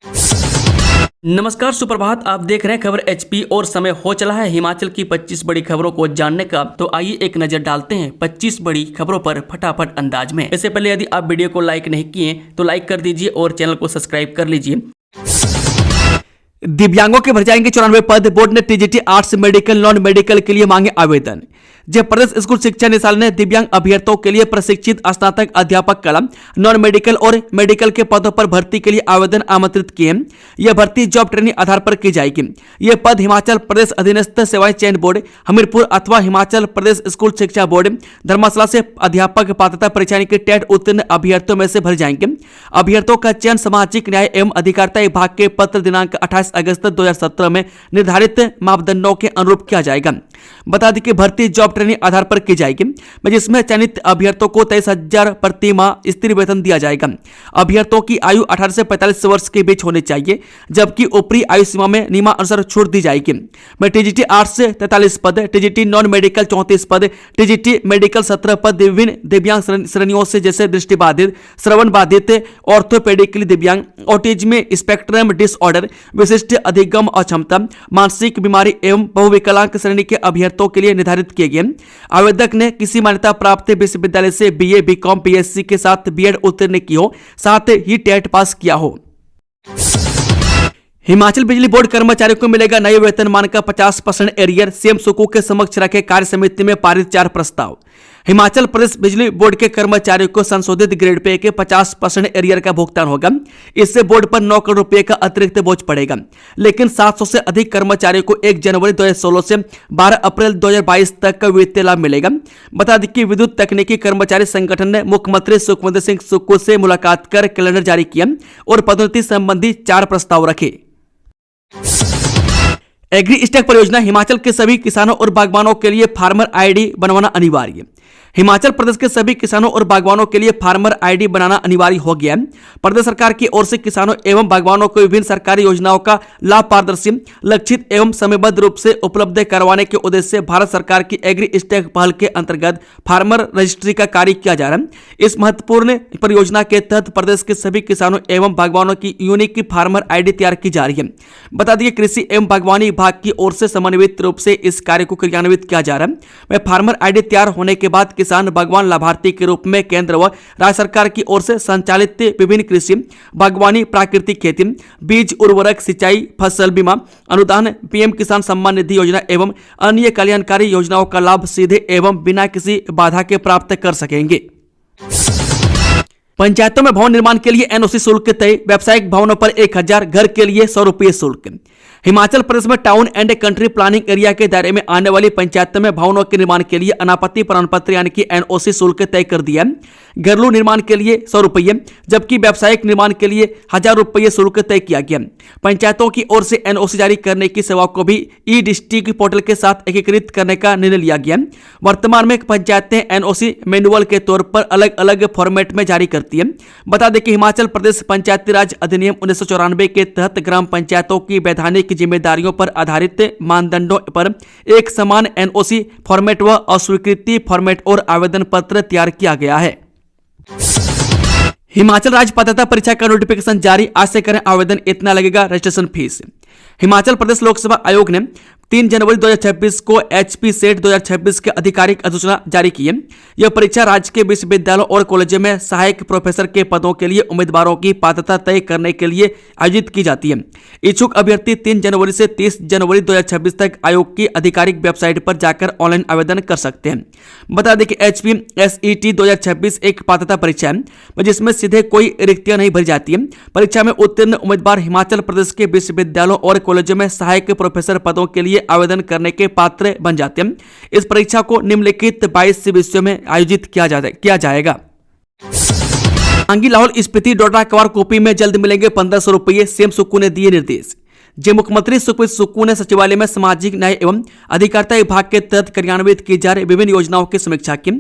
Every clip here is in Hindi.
नमस्कार, सुप्रभात। आप देख रहे हैं खबर एचपी और समय हो चला है हिमाचल की 25 बड़ी खबरों को जानने का। तो आइए एक नजर डालते हैं 25 बड़ी खबरों पर फटाफट अंदाज में। इससे पहले यदि आप वीडियो को लाइक नहीं किए तो लाइक कर दीजिए और चैनल को सब्सक्राइब कर लीजिए। दिव्यांगों के भर जाएंगे 94 पद। बोर्ड ने TGT arts medical non medical के लिए मांगे आवेदन। जब प्रदेश स्कूल शिक्षा निदेशालय ने दिव्यांग अभ्यर्थियों के लिए प्रशिक्षित स्नातक अध्यापक कला नॉन मेडिकल और मेडिकल के पदों पर भर्ती के लिए आवेदन आमंत्रित किए। यह भर्ती जॉब ट्रेनिंग आधार पर की जाएगी। यह पद हिमाचल प्रदेश अधीनस्थ सेवाएं चयन बोर्ड हमीरपुर अथवा हिमाचल प्रदेश स्कूल शिक्षा बोर्ड धर्मशाला से अध्यापक पात्रता परीक्षा के टेट उत्तीर्ण अभ्यर्थियों में से भर जाएंगे। अभ्यर्थियों का चयन सामाजिक न्याय एवं अधिकारिता विभाग के पत्र दिनांक 28 अगस्त 2017 में निर्धारित मापदंडों के अनुरूप किया जाएगा। बता दें कि भर्ती जॉब ट्रेनिंग आधार पर की जाएगी, जिसमें चयनित अभ्यर्थियों को 23,000 प्रति माह स्थिर वेतन दिया जाएगा। अभ्यर्थियों की आयु 18 से 45 वर्ष के बीच होनी चाहिए, जबकि ऊपरी आयु सीमा में नियमानुसार छूट दी जाएगी। टीजीटी आर्ट्स 43 पद, टीजीटी नॉन मेडिकल 34 पद, टीजीटी मेडिकल 17 पद विभिन्न दिव्यांग श्रेणियों से जैसे दृष्टिबाधित, श्रवण बाधित, ऑर्थोपेडिकली दिव्यांग, ऑटिज्म स्पेक्ट्रम डिसऑर्डर, विशिष्ट अधिगम अक्षमता, मानसिक बीमारी एवं बहुविकलांग श्रेणी के अभ्यर्थियों के लिए निर्धारित किए गए। आवेदक ने किसी मान्यता प्राप्त विश्वविद्यालय से बीए, बीकॉम, पीएचडी के साथ बीएड उत्तीर्ण की हो, साथ ही टेट पास किया हो। हिमाचल बिजली बोर्ड कर्मचारियों को मिलेगा नए वेतनमान का 50% एरियर। सीएम सुक्खू के समक्ष रखे कार्य समिति में पारित 4 प्रस्ताव। हिमाचल प्रदेश बिजली बोर्ड के कर्मचारियों को संशोधित ग्रेड पे के 50% एरियर का भुगतान होगा। इससे बोर्ड पर 9 करोड़ रुपए का अतिरिक्त बोझ पड़ेगा, लेकिन 700 से अधिक कर्मचारियों को 1 जनवरी 2016 से 12 अप्रैल 2022 तक का वित्तीय लाभ मिलेगा। बता दें कि विद्युत तकनीकी कर्मचारी संगठन ने मुख्यमंत्री सुखविंदर सिंह सुक्खू से मुलाकात कर कैलेंडर जारी किया और पदोन्नति संबंधी 4 प्रस्ताव रखे। एग्री स्टैक परियोजना हिमाचल के सभी किसानों और बागवानों के लिए फार्मर आईडी बनवाना अनिवार्य। हिमाचल प्रदेश के सभी किसानों और बागवानों के लिए फार्मर आईडी बनाना अनिवार्य हो गया है। प्रदेश सरकार की ओर से किसानों एवं बागवानों को विभिन्न सरकारी योजनाओं का लाभ पारदर्शी, लक्षित एवं समयबद्ध रूप से उपलब्ध करवाने के उद्देश्य से भारत सरकार की एग्री स्टैक पहल के अंतर्गत फार्मर रजिस्ट्री का कार्य किया जा रहा है। इस महत्वपूर्ण परियोजना के तहत प्रदेश के सभी किसानों एवं बागवानों की यूनिक फार्मर आईडी तैयार की जा रही है। बता दें कृषि एवं बागवानी विभाग की ओर से समन्वित रूप से इस कार्य को क्रियान्वित किया जा रहा है। फार्मर आईडी तैयार होने के बाद किसान बागवान लाभार्थी के रूप में केंद्र व राज्य सरकार की ओर से संचालित विभिन्न कृषि, बागवानी, प्राकृतिक खेती, बीज, उर्वरक, सिंचाई, फसल बीमा अनुदान, पीएम किसान सम्मान निधि योजना एवं अन्य कल्याणकारी योजनाओं का लाभ सीधे एवं बिना किसी बाधा के प्राप्त कर सकेंगे। पंचायतों में भवन निर्माण के लिए एनओसी शुल्क तय। व्यावसायिक भवनों पर 1000, घर के लिए 100 रुपये शुल्क। हिमाचल प्रदेश में town and country planning area के दायरे में आने वाली पंचायतों में भवनों के निर्माण के लिए अनापत्ति प्रमाण पत्र यानी कि एनओसी शुल्क तय कर दिया। घरेलू निर्माण के लिए 100 रुपये, जबकि व्यावसायिक निर्माण के लिए 1000 रुपये शुल्क तय किया गया। पंचायतों की ओर से एनओसी जारी करने की सेवा को भी ई डिस्ट्रिक्ट पोर्टल के साथ एकीकृत करने का निर्णय लिया गया। वर्तमान में पंचायतें एनओसी मैनुअल के तौर पर अलग अलग फॉर्मेट में जारी करती है। बता दें कि हिमाचल प्रदेश पंचायती राज अधिनियम 1994 के तहत ग्राम पंचायतों की वैधानिक जिम्मेदारियों पर आधारित मानदंडों पर एक समान एनओसी फॉर्मेट व अस्वीकृति फॉर्मेट और आवेदन पत्र तैयार किया गया है। हिमाचल राज्य पात्रता परीक्षा का नोटिफिकेशन जारी। आज से करें आवेदन, इतना लगेगा रजिस्ट्रेशन फीस। हिमाचल प्रदेश लोक सेवा आयोग ने 3 जनवरी 2026 को एचपी सेट 2026 के आधिकारिक अधिसूचना जारी की है। यह परीक्षा राज्य के विश्वविद्यालयों और कॉलेजों में सहायक प्रोफेसर के पदों के लिए उम्मीदवारों की पात्रता तय करने के लिए आयोजित की जाती है। इच्छुक अभ्यर्थी 3 जनवरी से 30 जनवरी 2026 तक आयोग की आधिकारिक वेबसाइट पर जाकर ऑनलाइन आवेदन कर सकते हैं। बता दें कि एचपी एसईटी 2026 एक पात्रता परीक्षा है जिसमें सीधे कोई रिक्तियां नहीं भरी जाती है। परीक्षा में उत्तीर्ण उम्मीदवार हिमाचल प्रदेश के विश्वविद्यालयों और कॉलेजों में सहायक प्रोफेसर पदों के लिए आवेदन करने के पात्र बन जाते हैं। इस परीक्षा को निम्नलिखित 22 विषयों में आयोजित किया जाएगा। आंगी, लाहौल स्पीति, डोडा, क्वार, कुपी में जल्द मिलेंगे 1500 रुपये। सीएम सुक्खू ने दिए निर्देश। जे मुख्यमंत्री सुखबीर सुक्कू ने सचिवालय में सामाजिक न्याय एवं अधिकारिता विभाग के तहत क्रियान्वित की जा रही विभिन्न योजनाओं की समीक्षा की।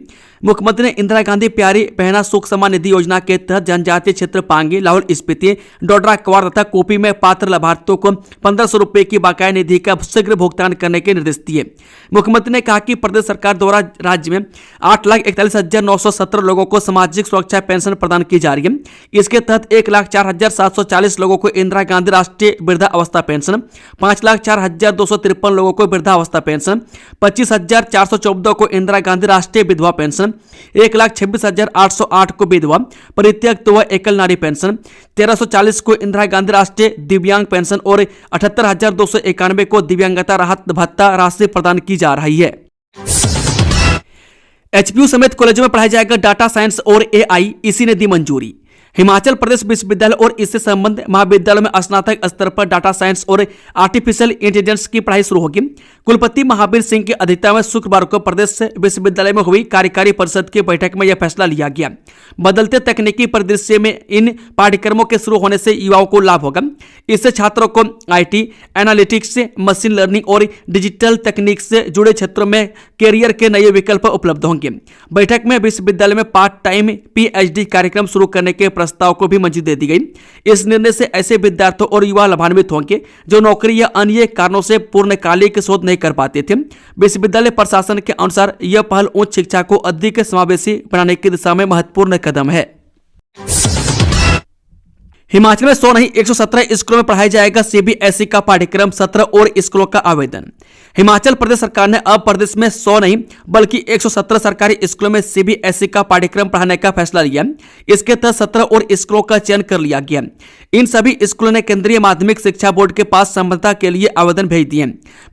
मुख्यमंत्री ने इंदिरा गांधी प्यारी बहना सुख सम्मान निधि योजना के तहत जनजातीय क्षेत्र पांगी, लाहौल स्पीति, डोडरा, क्वार तथा कोपी में पात्र लाभार्थियों को 1500 रुपए की बकाया निधि का शीघ्र भुगतान करने के निर्देश दिए। मुख्यमंत्री ने कहा कि प्रदेश सरकार द्वारा राज्य में 8,41,917 लोगों को सामाजिक सुरक्षा पेंशन प्रदान की जा रही है। इसके तहत 1,04,740 लोगों को इंदिरा गांधी राष्ट्रीय वृद्धा अवस्था पेंशन, 5,04,253 लोगों को वृद्धा अवस्था पेंशन, 25,414 को इंदिरा गांधी राष्ट्रीय विधवा पेंशन, 1,26,808 को विधवा, परित्यक्त व एकल नारी पेंशन, 1,340 को इंदिरा गांधी राष्ट्रीय दिव्यांग पेंशन और 78,291 को दिव्यांगता राहत भत्ता राशि प्रदान की जा रही है। एचपीयू समेत कॉलेजों में पढ़ाया जाएगा डाटा साइंस और एआई, इसी ने दी मंजूरी। हिमाचल प्रदेश विश्वविद्यालय और इससे संबंधित महाविद्यालयों में स्नातक स्तर पर डाटा साइंस और आर्टिफिशियल इंटेलिजेंस की पढ़ाई शुरू होगी। कुलपति महावीर सिंह की अध्यक्षता में शुक्रवार को प्रदेश विश्वविद्यालय में हुई कार्यकारी परिषद की बैठक में यह फैसला लिया गया। बदलते तकनीकी परिदृश्य में इन पाठ्यक्रमों के शुरू होने से युवाओं को लाभ होगा। इससे छात्रों को आईटी, एनालिटिक्स, मशीन लर्निंग और डिजिटल तकनीक से जुड़े क्षेत्रों में कैरियर के नए विकल्प उपलब्ध होंगे। बैठक में विश्वविद्यालय में पार्ट टाइम पीएचडी कार्यक्रम शुरू करने के प्रस्ताव को भी मंजूरी दे दी गई। इस निर्णय से ऐसे विद्यार्थियों और युवा लाभान्वित होंगे जो नौकरी या अन्य कारणों से पूर्णकालिक शोध नहीं कर पाते थे। विश्वविद्यालय प्रशासन के अनुसार यह पहल उच्च शिक्षा को अधिक समावेशी बनाने की दिशा में महत्वपूर्ण कदम है। हिमाचल में 100 नहीं 117 स्कूलों में पढ़ाया जाएगा सीबीएसई का पाठ्यक्रम, 17 और स्कूलों का आवेदन। हिमाचल प्रदेश सरकार ने अब प्रदेश में 100 नहीं बल्कि 117 सरकारी स्कूलों में सीबीएसई का पाठ्यक्रम पढ़ाने का फैसला लिया। इसके तहत 17 और स्कूलों का चयन कर लिया गया। इन सभी स्कूलों ने केंद्रीय माध्यमिक शिक्षा बोर्ड के पास संबद्धता के लिए आवेदन भेज दिए।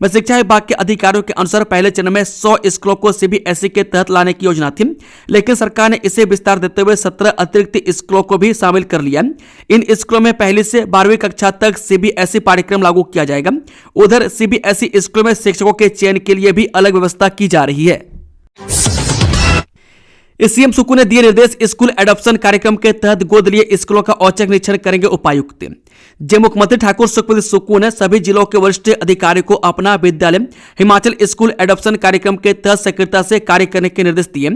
वह शिक्षा विभाग के अधिकारियों के अनुसार पहले चरण में 100 स्कूलों को सीबीएसई के तहत लाने की योजना थी, लेकिन सरकार ने इसे विस्तार देते हुए 17 अतिरिक्त स्कूलों को भी शामिल कर लिया। इन स्कूलों में पहली से 12वीं कक्षा तक सीबीएसई पाठ्यक्रम लागू किया जाएगा। उधर सीबीएसई स्कूलों में शिक्षकों के चयन के लिए भी अलग व्यवस्था की जा रही है। सीएम सुक्कू ने दिए निर्देश, स्कूल एडॉप्शन कार्यक्रम के तहत गोद लिए स्कूलों का औचक निरीक्षण करेंगे उपायुक्त। जय मुख्यमंत्री ठाकुर सुखबीर सुक्कू ने सभी जिलों के वरिष्ठ अधिकारियों को अपना विद्यालय हिमाचल स्कूल एडॉप्शन कार्यक्रम के तहत सक्रियता से कार्य करने के निर्देश दिए।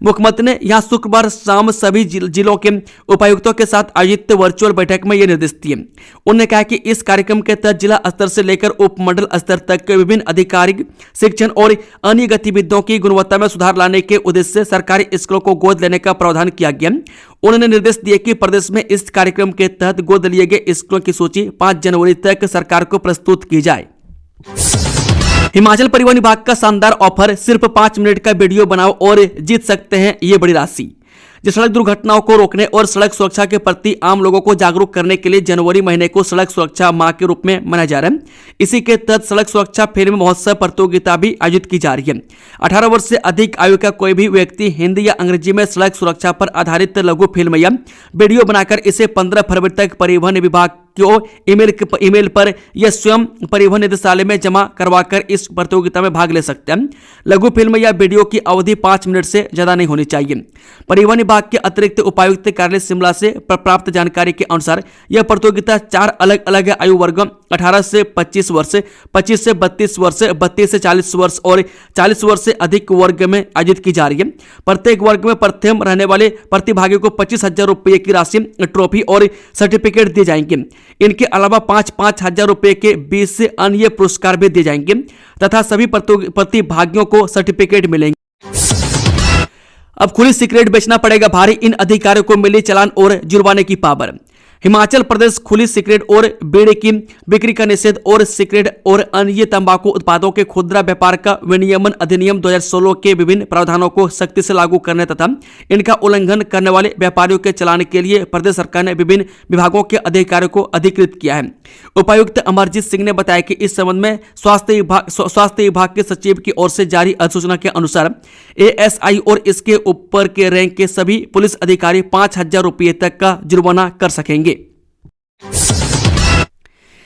मुख्यमंत्री ने यहां शुक्रवार शाम सभी जिलों के उपायुक्तों के साथ आयोजित वर्चुअल बैठक में ये निर्देश दिए। उन्होंने कहा कि इस कार्यक्रम के तहत जिला स्तर से लेकर उपमंडल स्तर तक के विभिन्न आधिकारिक शिक्षण और अन्य गतिविधियों की गुणवत्ता में सुधार लाने के उद्देश्य से सरकारी स्कूलों को गोद लेने का प्रावधान किया गया। उन्होंने निर्देश दिए कि प्रदेश में इस कार्यक्रम के तहत गोद लिए गए स्कूलों की सूची 5 जनवरी तक सरकार को प्रस्तुत की जाए। हिमाचल परिवहन विभाग का शानदार ऑफर, सिर्फ 5 मिनट का वीडियो बनाओ और जीत सकते हैं ये बड़ी राशि। जो सड़क दुर्घटनाओं को रोकने और सड़क सुरक्षा के प्रति आम लोगों को जागरूक करने के लिए जनवरी महीने को सड़क सुरक्षा माह के रूप में मनाया जा रहा है। इसी के तहत सड़क सुरक्षा फिल्म महोत्सव प्रतियोगिता भी आयोजित की जा रही है। 18 वर्ष से अधिक आयु का कोई भी व्यक्ति हिंदी या अंग्रेजी में सड़क सुरक्षा पर आधारित लघु फिल्म या वीडियो बनाकर इसे 15 फरवरी तक परिवहन विभाग को ईमेल पर या स्वयं परिवहन निदेशालय में जमा करवाकर इस प्रतियोगिता में भाग ले सकते हैं। लघु फिल्म या वीडियो की अवधि 5 मिनट से ज्यादा नहीं होनी चाहिए। परिवहन विभाग के अतिरिक्त उपायुक्त कार्यालय शिमला से प्राप्त जानकारी के अनुसार यह प्रतियोगिता 4 अलग अलग आयु वर्ग 18 से 25 वर्ष, 25 से 32 वर्ष, 32 से 40 वर्ष और 40 वर्ष से अधिक वर्ग में आयोजित की जा रही है। प्रत्येक वर्ग में प्रथम रहने वाले प्रतिभागी को 25,000 रुपये की राशि, ट्रॉफी और सर्टिफिकेट दिए जाएंगे। इनके अलावा 5-5 हजार रुपए के 20 अन्य पुरस्कार भी दिए जाएंगे तथा सभी प्रतिभागियों को सर्टिफिकेट मिलेंगे। अब खुली सिगरेट बेचना पड़ेगा भारी, इन अधिकारियों को मिली चालान और जुर्माने की पावर। हिमाचल प्रदेश खुली सिगरेट और बीड़ी की बिक्री का निषेध और सिगरेट और अन्य तंबाकू उत्पादों के खुदरा व्यापार का विनियमन अधिनियम 2016 के विभिन्न प्रावधानों को सख्ती से लागू करने तथा इनका उल्लंघन करने वाले व्यापारियों के चलान के लिए प्रदेश सरकार ने विभिन्न विभागों के अधिकारियों को अधिकृत किया है। उपायुक्त अमरजीत सिंह ने बताया कि इस संबंध में स्वास्थ्य विभाग के सचिव की ओर से जारी अधिसूचना के अनुसार एएसआई और इसके ऊपर के रैंक के सभी पुलिस अधिकारी 5,000 रुपये तक का जुर्माना कर सकेंगे।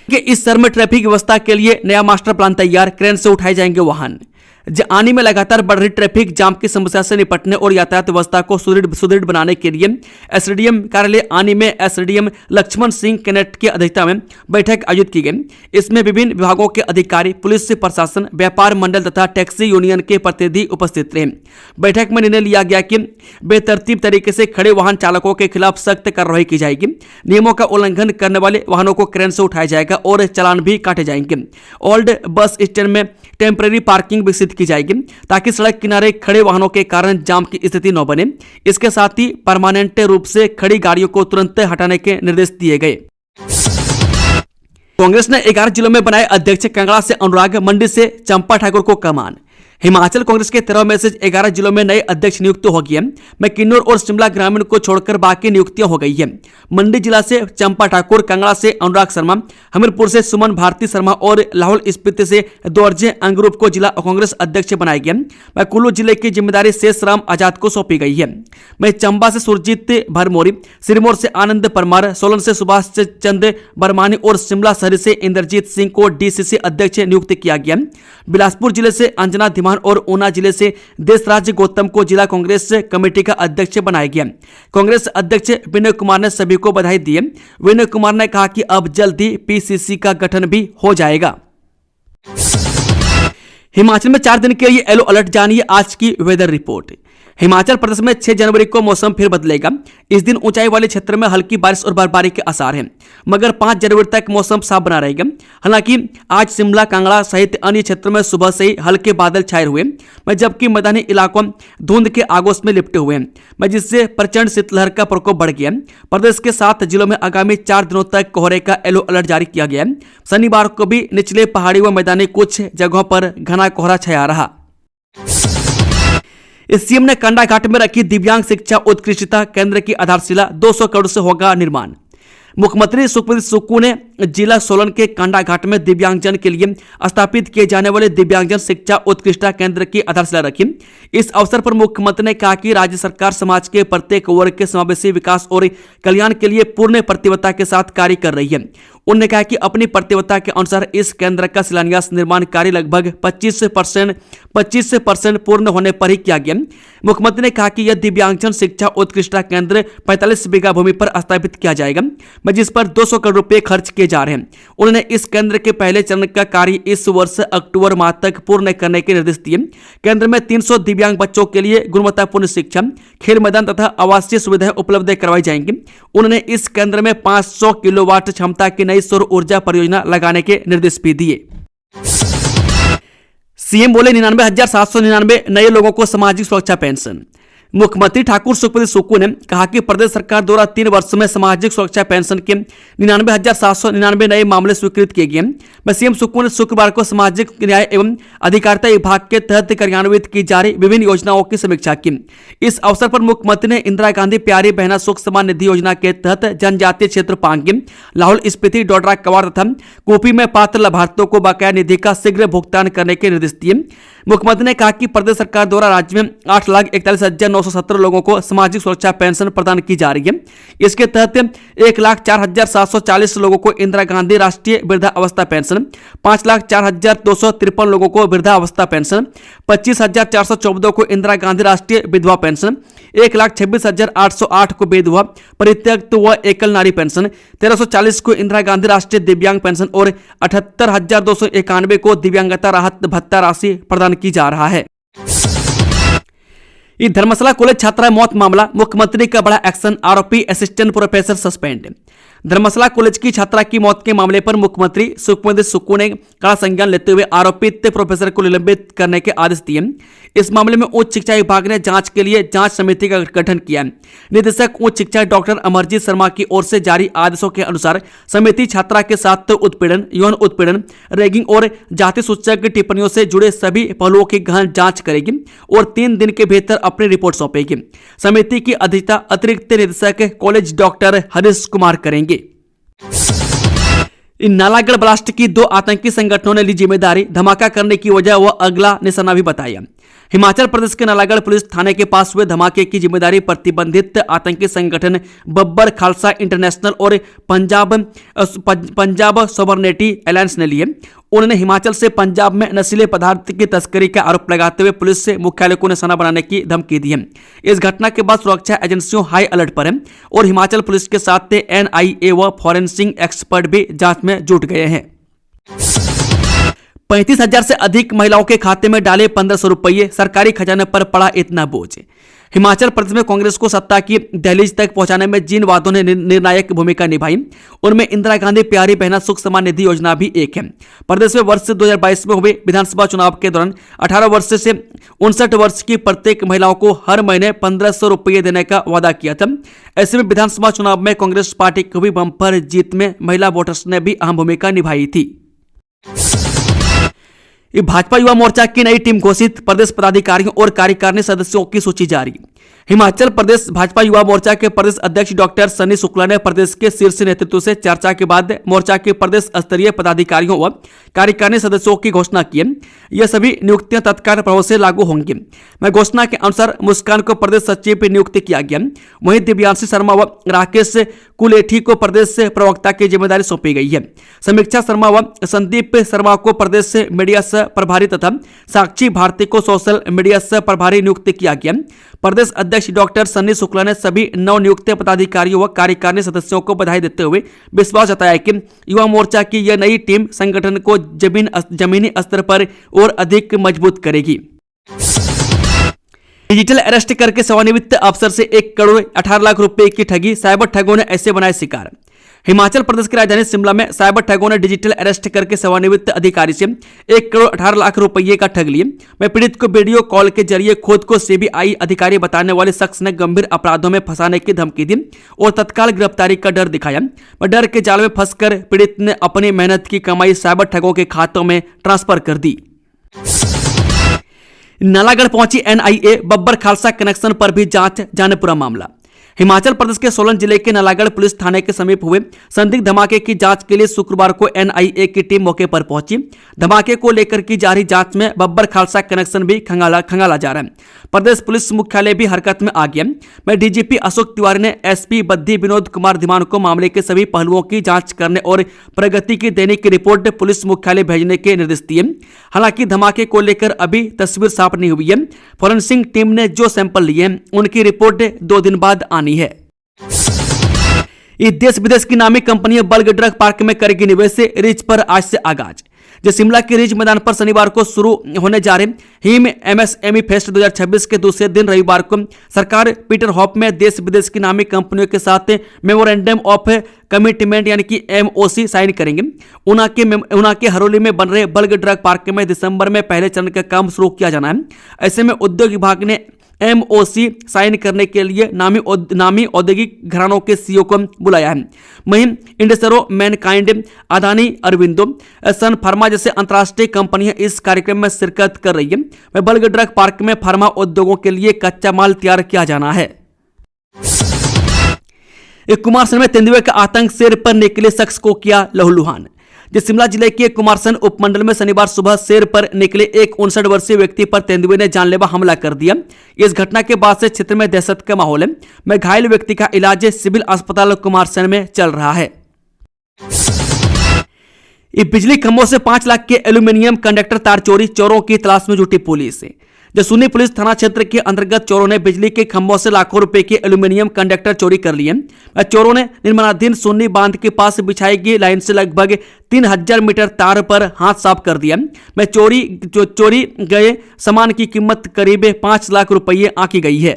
इस शहर में ट्रैफिक व्यवस्था के लिए नया मास्टर प्लान तैयार, क्रेन से उठाए जाएंगे वाहन। आनी में लगातार बढ़ रही ट्रैफिक जाम की समस्या से निपटने और यातायात व्यवस्था को सुदृढ़ बनाने के लिए एसडीएम कार्यालय आनी में एसडीएम लक्ष्मण सिंह केनेट की अध्यक्षता में बैठक आयोजित की गई। इसमें विभिन्न विभागों के अधिकारी, पुलिस प्रशासन, व्यापार मंडल तथा टैक्सी यूनियन के प्रतिनिधि उपस्थित रहे। बैठक में निर्णय लिया गया कि बेतरतीब तरीके से खड़े वाहन चालकों के खिलाफ सख्त कार्रवाई की जाएगी। नियमों का उल्लंघन करने वाले वाहनों को क्रेन से उठाया जाएगा और चालान भी काटे जाएंगे। ओल्ड बस स्टैंड में टेम्परेरी पार्किंग विकसित की जाएगी ताकि सड़क किनारे खड़े वाहनों के कारण जाम की स्थिति न बने। इसके साथ ही परमानेंट रूप से खड़ी गाड़ियों को तुरंत हटाने के निर्देश दिए गए। कांग्रेस ने 11 जिलों में बनाए अध्यक्ष, कांगड़ा से अनुराग, मंडी से चंपा ठाकुर को कमान। हिमाचल कांग्रेस के 13 में से 11 जिलों में नए अध्यक्ष नियुक्त हो गए हैं। में किन्नौर और शिमला ग्रामीण को छोड़कर बाकी नियुक्तियां हो गई है। मंडी जिला से चंपा ठाकुर, कांगड़ा से अनुराग शर्मा, हमीरपुर से सुमन भारती शर्मा और लाहौल स्पीति से दोरजे अंगरूप को जिला कांग्रेस अध्यक्ष बनाया गया। में कुल्लू जिले की जिम्मेदारी शेषराम आजाद को सौंपी गई है। में चंबा से सुरजीत भरमोरी, सिरमौर से आनंद परमार, सोलन से सुभाष चंद्र बरमानी और शिमला शहरी से इंद्रजीत सिंह को डीसीसी अध्यक्ष नियुक्त किया गया। बिलासपुर जिले से अंजना धीमान और ऊना जिले से देशराज गौतम को जिला कांग्रेस कमेटी का अध्यक्ष बनाया गया। कांग्रेस अध्यक्ष विनय कुमार ने सभी को बधाई दी। विनय कुमार ने कहा कि अब जल्द ही पीसीसी का गठन भी हो जाएगा। हिमाचल में 4 दिन के लिए येलो अलर्ट, जानिए आज की वेदर रिपोर्ट। हिमाचल प्रदेश में 6 जनवरी को मौसम फिर बदलेगा। इस दिन ऊंचाई वाले क्षेत्र में हल्की बारिश और बर्फबारी के आसार हैं, मगर 5 जनवरी तक मौसम साफ बना रहेगा। हालांकि आज शिमला, कांगड़ा सहित अन्य क्षेत्रों में सुबह से ही हल्के बादल छाए हुए हैं, जबकि मैदानी इलाकों धुंध के आगोश में लिपटे हुए हैं, जिससे प्रचंड शीतलहर का प्रकोप बढ़ गया। प्रदेश के 7 जिलों में आगामी 4 दिनों तक कोहरे का येलो अलर्ट जारी किया गया है। शनिवार को भी निचले पहाड़ी व मैदानी कुछ जगहों पर घना कोहरा छाया रहा। सीएम ने कंडा घाट में रखी दिव्यांग शिक्षा उत्कृष्टता केंद्र की आधारशिला, 200 करोड़ से होगा निर्माण। मुख्यमंत्री सुखबीर सुक्खू ने जिला सोलन के कांडा घाट में दिव्यांगजन के लिए स्थापित किए जाने वाले दिव्यांगजन शिक्षा उत्कृष्टता केंद्र की आधारशिला रखी। इस अवसर पर मुख्यमंत्री ने कहा कि राज्य सरकार समाज के प्रत्येक वर्ग के समावेशी विकास और कल्याण के लिए पूर्ण प्रतिबद्धता के साथ कार्य कर रही है। उन्होंने कहा कि अपनी प्रतिबद्धता के अनुसार इस केंद्र का शिलान्यास निर्माण कार्य लगभग 25% पूर्ण होने पर ही किया गया। मुख्यमंत्री ने कहा कि यह दिव्यांगजन शिक्षा उत्कृष्टता केंद्र 45 बीघा भूमि पर स्थापित किया जाएगा, जिस पर 200 करोड़ रुपए खर्च किए जा रहे हैं। उन्होंने इस केंद्र के पहले चरण का कार्य इस वर्ष अक्टूबर माह तक पूर्ण करने के निर्देश दिए। केंद्र में 300 दिव्यांग बच्चों के लिए गुणवत्तापूर्ण शिक्षा, खेल मैदान तथा आवासीय सुविधाएं उपलब्ध करवाई जाएंगी। उन्होंने इस केंद्र में 500 किलोवाट क्षमता की नई सौर ऊर्जा परियोजना लगाने के निर्देश भी दिए। सीएम बोले 99,799 नए लोगों को सामाजिक सुरक्षा पेंशन। मुख्यमंत्री ठाकुर सुखबीर सुक्खू ने कहा कि प्रदेश सरकार द्वारा 3 वर्ष में सामाजिक सुरक्षा पेंशन के 99,799 नए मामले स्वीकृत किए गए। सीएम सुक्खू ने शुक्रवार को सामाजिक न्याय एवं अधिकारिता विभाग के तहत कार्यान्वित की जा रही विभिन्न योजनाओं की समीक्षा की। इस अवसर पर मुख्यमंत्री ने इंदिरा गांधी प्यारी बहना सुख समान निधि योजना के तहत जनजातीय क्षेत्र पांगी, लाहौल स्पीति, डोडरा, कवाड़ तथा कुपी में पात्र लाभार्थियों को बकाया निधि का शीघ्र भुगतान करने के निर्देश दिए। मुख्यमंत्री ने कहा कि प्रदेश सरकार द्वारा राज्य में 8,41,917 लोगों को सामाजिक सुरक्षा पेंशन प्रदान की जा रही है। इसके तहत 1,04,740 लोगों को इंदिरा गांधी राष्ट्रीय वृद्धावस्था पेंशन, 5,04,253 लोगों को वृद्धावस्था पेंशन, 25,414 को इंदिरा गांधी राष्ट्रीय विधवा पेंशन, 1,26,808 को विधवा, परित्यक्त व एकल नारी पेंशन, 1,340 को इंदिरा गांधी राष्ट्रीय दिव्यांग पेंशन और 78,291 को दिव्यांगता राहत भत्ता राशि प्रदान की जा रहा है। धर्मशाला कॉलेज छात्रा मौत मामला, मुख्यमंत्री का बड़ा एक्शन, आरोपी असिस्टेंट प्रोफेसर सस्पेंड। धर्मशाला कॉलेज की छात्रा की मौत के मामले पर मुख्यमंत्री सुखबीर सुक्खू ने कड़ा संज्ञान लेते हुए आरोपित प्रोफेसर को निलंबित करने के आदेश दिए। इस मामले में उच्च शिक्षा विभाग ने जांच के लिए जांच समिति का गठन किया। निदेशक उच्च शिक्षा डॉक्टर अमरजीत शर्मा की ओर से जारी आदेशों के अनुसार समिति छात्रा के साथ उत्पीड़न, यौन उत्पीड़न, रैगिंग और जाति सूचक टिप्पणियों से जुड़े सभी पहलुओं की गहन जांच करेगी और 3 दिन के भीतर अपनी रिपोर्ट सौंपेगी। समिति की अध्यक्षता अतिरिक्त निदेशक कॉलेज डॉक्टर हरीश कुमार करेंगे। नालागढ़ ब्लास्ट की 2 आतंकी संगठनों ने ली जिम्मेदारी, धमाका करने की वजह व अगला निशाना भी बताया। हिमाचल प्रदेश के नालागढ़ पुलिस थाने के पास हुए धमाके की जिम्मेदारी प्रतिबंधित आतंकी संगठन बब्बर खालसा इंटरनेशनल और पंजाब सॉवरनिटी अलायंस ने ली है। उन्होंने हिमाचल से पंजाब में नशीले पदार्थ की तस्करी का आरोप लगाते हुए पुलिस से मुख्यालय को निशाना बनाने की धमकी दी है। इस घटना के बाद सुरक्षा एजेंसियों हाई अलर्ट पर है और हिमाचल पुलिस के साथ NIA व फॉरेंसिक एक्सपर्ट भी जांच में जुट गए हैं। 35,000 से अधिक महिलाओं के खाते में डाले 1,500 रुपये, सरकारी खजाने पर पड़ा इतना बोझ। हिमाचल प्रदेश में कांग्रेस को सत्ता की दहलीज तक पहुंचाने में जिन वादों ने निर्णायक भूमिका निभाई उनमें इंदिरा गांधी प्यारी बहना सुख समान निधि योजना भी एक है। प्रदेश में वर्ष 2022 में हुए विधानसभा चुनाव के दौरान 18 वर्ष से 59 वर्ष की प्रत्येक महिलाओं को हर महीने 1,500 रुपये देने का वादा किया था। ऐसे में विधानसभा चुनाव में कांग्रेस पार्टी की हुई बम्पर जीत में महिला वोटर्स ने भी अहम भूमिका निभाई थी। भाजपा युवा मोर्चा की नई टीम घोषित, प्रदेश पदाधिकारियों और कार्यकारिणी सदस्यों की सूची जारी। हिमाचल प्रदेश भाजपा युवा मोर्चा के प्रदेश अध्यक्ष डॉक्टर सन्नी शुक्ला ने प्रदेश के शीर्ष नेतृत्व से चर्चा के बाद मोर्चा के प्रदेश स्तरीय पदाधिकारियों व कार्यकारिणी सदस्यों की घोषणा की है। यह सभी नियुक्तियां तत्काल प्रभाव से लागू होंगी। मैं घोषणा के अनुसार मुस्कान को प्रदेश सचिव नियुक्त किया गया, वहीं दिव्यांशी शर्मा व राकेश कुलेठी को प्रदेश प्रवक्ता की जिम्मेदारी सौंपी गई है। समीक्षा शर्मा व संदीप शर्मा को प्रदेश मीडिया सह प्रभारी तथा साक्षी भारती को सोशल मीडिया सह प्रभारी नियुक्त किया गया। प्रदेश अध्यक्ष डॉक्टर सन्नी शुक्ला ने सभी नवनियुक्त पदाधिकारियों व कार्यकारिणी सदस्यों को बधाई देते हुए विश्वास जताया कि युवा मोर्चा की यह नई टीम संगठन को जमीनी स्तर पर और अधिक मजबूत करेगी। डिजिटल अरेस्ट करके सेवानिवृत्त अफसर से 1 करोड़ 18 लाख रुपए की ठगी, साइबर ठगों ने ऐसे बनाए शिकार। हिमाचल प्रदेश की राजधानी शिमला में साइबर ठगों ने डिजिटल अरेस्ट करके सेवानिवृत्त अधिकारी से 1 करोड़ 18 लाख रुपये का ठग लिए। मैं पीड़ित को वीडियो कॉल के जरिए खुद को CBI अधिकारी बताने वाले शख्स ने गंभीर अपराधों में फंसाने की धमकी दी और तत्काल गिरफ्तारी का डर दिखाया। मैं डर के जाल में फंसकर पीड़ित ने अपनी मेहनत की कमाई साइबर ठगों के खातों में ट्रांसफर कर दी। नालागढ़ पहुंची NIA, बब्बर खालसा कनेक्शन पर भी जांच, जाने पूरा मामला। हिमाचल प्रदेश के सोलन जिले के नालागढ़ पुलिस थाने के समीप हुए संदिग्ध धमाके की जांच के लिए शुक्रवार को NIA की टीम मौके पर पहुंची। धमाके को लेकर की जा रही जांच में बब्बर खालसा कनेक्शन भी खंगाला जा रहा है। प्रदेश पुलिस मुख्यालय भी हरकत में आ गया। मैं DGP अशोक तिवारी ने SP बद्दी विनोद कुमार धीमान को मामले के सभी पहलुओं की जांच करने और प्रगति की दैनिक रिपोर्ट पुलिस मुख्यालय भेजने के निर्देश दिए। हालांकि धमाके को लेकर अभी तस्वीर साफ नहीं हुई है। फॉरेंसिक टीम ने जो सैंपल लिए उनकी रिपोर्ट 2 दिन बाद आनी है। देश विदेश की नामी कंपनियां बल्क ड्रग पार्क में करेगी निवेश, रिज पर आज से आगाज। जो शिमला के रिज मैदान पर शनिवार को शुरू होने जा रहे हिम MSME फेस्ट 2026 के दूसरे दिन रविवार को सरकार पीटर हॉप में देश विदेश की नामी कंपनियों के साथ मेमोरेंडम ऑफ कमिटमेंट यानी कि MOC साइन करेंगे। ऊना के हरोली में बन रहे बल्क ड्रग पार्क में दिसंबर में पहले चरण का काम शुरू किया जाना है। ऐसे में उद्योग विभाग ने MOC साइन करने के लिए नामी औद्योगिक घरानों के CEO को बुलाया है। वहीं इंडस्ट्रो, मैनकाइंड, अदानी, अरविंदो, सन फार्मा जैसे अंतर्राष्ट्रीय कंपनियां इस कार्यक्रम में शिरकत कर रही है। बल्क ड्रग पार्क में फार्मा उद्योगों के लिए कच्चा माल तैयार किया जाना है। कुमारसैन में तेंदुए का आतंक, शेर पर निकले शख्स को किया लहूलुहान। शिमला जिले के कुमारसैन उपमंडल में शनिवार सुबह शेर पर निकले एक 59 वर्षीय व्यक्ति पर तेंदुए ने जानलेवा हमला कर दिया। इस घटना के बाद से क्षेत्र में दहशत का माहौल है। मैं घायल व्यक्ति का इलाज सिविल अस्पताल कुमारसैन में चल रहा है। बिजली खंभों से 5 लाख के एल्यूमिनियम कंडक्टर तार चोरी, चोरों की तलाश में जुटी पुलिस। जसूनी पुलिस थाना क्षेत्र के अंतर्गत चोरों ने बिजली के खंभों से लाखों रुपए के एल्यूमिनियम कंडक्टर चोरी कर लिए। चोरों ने निर्माणाधीन सुन्नी बांध के पास बिछाई गई लाइन से लगभग 3000 मीटर तार पर हाथ साफ कर दिया। चोरी गए सामान की कीमत करीब 5 लाख रुपये आंकी गई है।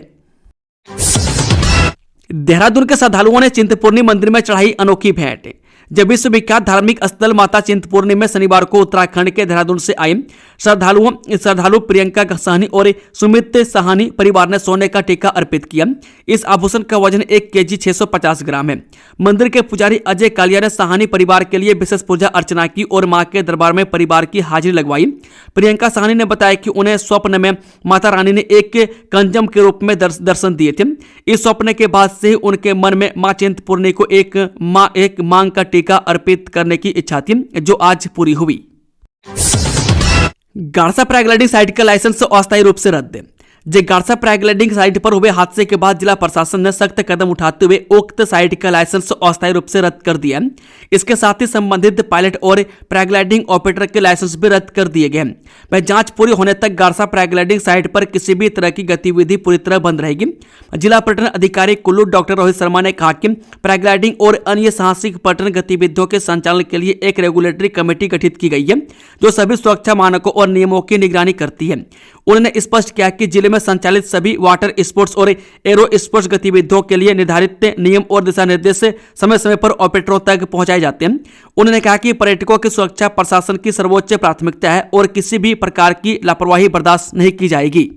देहरादून के श्रद्धालुओं ने चिंतपूर्णी मंदिर में चढ़ाई अनोखी भेंट। जब विश्वविख्यात धार्मिक स्थल माता चिंतपूर्णी में शनिवार को उत्तराखंड के देहरादून से आए श्रद्धालु प्रियंका साहनी और सुमित साहनी परिवार ने सोने का टीका अर्पित किया। इस आभूषण का वजन 1 kg 650 ग्राम है। मंदिर के पुजारी अजय कालिया ने साहनी परिवार के लिए विशेष पूजा अर्चना की और मां के दरबार में परिवार की हाजिरी लगवाई। प्रियंका साहनी ने बताया कि उन्हें स्वप्न में माता रानी ने एक कंजम के रूप में दर्शन दिए थे। इस स्वप्न के बाद से उनके मन में मां चिंतपूर्णी को एक मांग का टीका अर्पित करने की इच्छा थी, जो आज पूरी हुई। गाड़सा पैराग्लाइडिंग साइट का लाइसेंस अस्थायी रूप से रद्द। गारसा पैराग्लाइडिंग साइट पर हुए हादसे के बाद जिला प्रशासन ने सख्त कदम उठाते हुए उक्त साइट का लाइसेंस अस्थायी रूप से रद्द कर दिया। इसके साथ ही संबंधित पायलट और पैराग्लाइडिंग ऑपरेटर के लाइसेंस भी रद्द कर दिए गए। वह जांच पूरी होने तक गारसा पैराग्लाइडिंग साइट पर किसी भी तरह की गतिविधि पूरी तरह बंद रहेगी। जिला पर्यटन अधिकारी कुल्लू डॉक्टर रोहित शर्मा ने कहा कि पैराग्लाइडिंग और अन्य साहसिक पर्यटन गतिविधियों के संचालन के लिए एक रेगुलेटरी कमेटी गठित की गई है, जो सभी सुरक्षा मानकों और नियमों की निगरानी करती है। उन्होंने स्पष्ट किया कि जिले में संचालित सभी वाटर स्पोर्ट्स और एरो स्पोर्ट्स गतिविधियों के लिए निर्धारित नियम और दिशा निर्देश समय समय पर ऑपरेटरों तक पहुंचाए जाते हैं। उन्होंने कहा कि पर्यटकों की सुरक्षा प्रशासन की सर्वोच्च प्राथमिकता है और किसी भी प्रकार की लापरवाही बर्दाश्त नहीं की जाएगी।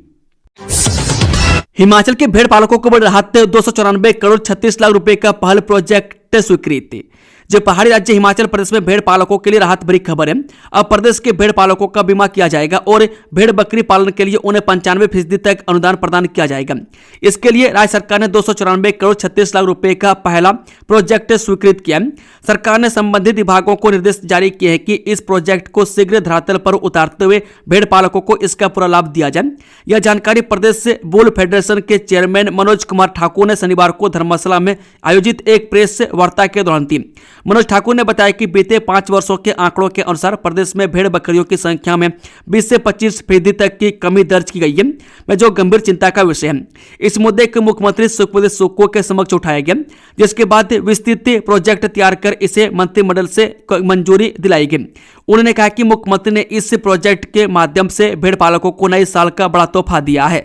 हिमाचल के भेड़ पालकों को बड़ी राहत, 294 करोड़ 36 लाख रुपए का पहल प्रोजेक्ट स्वीकृति। जो पहाड़ी राज्य हिमाचल प्रदेश में भेड़ पालकों के लिए राहत भरी खबर है। अब प्रदेश के भेड़ पालकों का बीमा किया जाएगा और भेड़ बकरी पालन के लिए उन्हें 95% तक अनुदान प्रदान किया जाएगा। इसके लिए राज्य सरकार ने 294 करोड़ 36 लाख रुपए का पहला प्रोजेक्ट स्वीकृत किया। सरकार ने संबंधित विभागों को निर्देश जारी किए हैं कि इस प्रोजेक्ट को शीघ्र धरातल पर उतारते हुए भेड़ पालकों को इसका पूरा लाभ दिया जाए। यह जानकारी प्रदेश बुल फेडरेशन के चेयरमैन मनोज कुमार ठाकुर ने शनिवार को धर्मशाला में आयोजित एक प्रेस वार्ता के दौरान दी। मनोज ठाकुर ने बताया कि बीते 5 वर्षों के आंकड़ों के अनुसार प्रदेश में भेड़ बकरियों की संख्या में 20 से 25% तक की कमी दर्ज की गई है, जो गंभीर चिंता का विषय है। इस मुद्दे को मुख्यमंत्री सुखबीर सुक्खू के समक्ष उठाया गया, जिसके बाद विस्तृत प्रोजेक्ट तैयार कर इसे मंत्रिमंडल से मंजूरी दिलाई गई। उन्होंने कहा कि मुख्यमंत्री ने इस प्रोजेक्ट के माध्यम से भेड़ पालकों को नए साल का बड़ा तोहफा दिया है।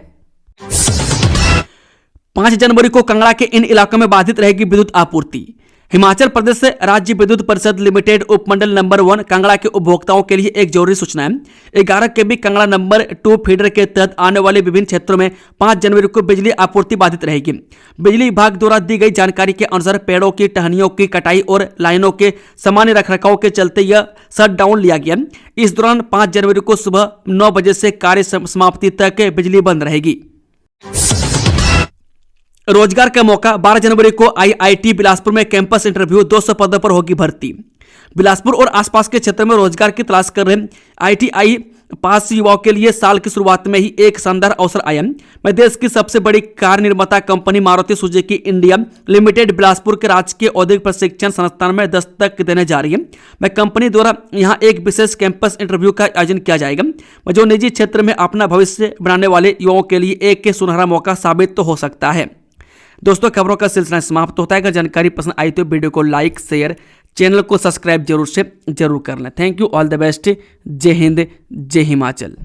5 जनवरी को कांगड़ा के इन इलाकों में बाधित रहेगी विद्युत आपूर्ति। हिमाचल प्रदेश राज्य विद्युत परिषद लिमिटेड उपमंडल नंबर 1 कांगड़ा के उपभोक्ताओं के लिए एक जरूरी सूचना है। 11 केवी कांगड़ा नंबर 2 फीडर के तहत आने वाले विभिन्न क्षेत्रों में 5 जनवरी को बिजली आपूर्ति बाधित रहेगी। बिजली विभाग द्वारा दी गई जानकारी के अनुसार पेड़ों की टहनियों की कटाई और लाइनों के सामान्य रखरखाव के चलते यह शटडाउन लिया गया। इस दौरान 5 जनवरी को सुबह 9 बजे से कार्य समाप्ति तक बिजली बंद रहेगी। रोजगार का मौका, 12 जनवरी को आईआईटी बिलासपुर में कैंपस इंटरव्यू, 200 पदों पर होगी भर्ती। बिलासपुर और आसपास के क्षेत्र में रोजगार की तलाश कर रहे आईटीआई पास युवाओं के लिए साल की शुरुआत में ही एक शानदार अवसर आया। मैं देश की सबसे बड़ी कार निर्माता company Maruti Suzuki India limited Bilaspur के राजकीय औद्योगिक प्रशिक्षण संस्थान में दस्तक देने जा रही है। मैं कंपनी द्वारा यहां एक विशेष कैंपस इंटरव्यू का आयोजन किया जाएगा, जो निजी क्षेत्र में अपना भविष्य बनाने वाले युवाओं के लिए एक सुनहरा मौका साबित तो हो सकता है। दोस्तों, खबरों का सिलसिला समाप्त होता है। अगर जानकारी पसंद आई तो वीडियो को लाइक, शेयर, चैनल को सब्सक्राइब जरूर कर लें। Thank you, all the best. जय हिंद, जय हिमाचल।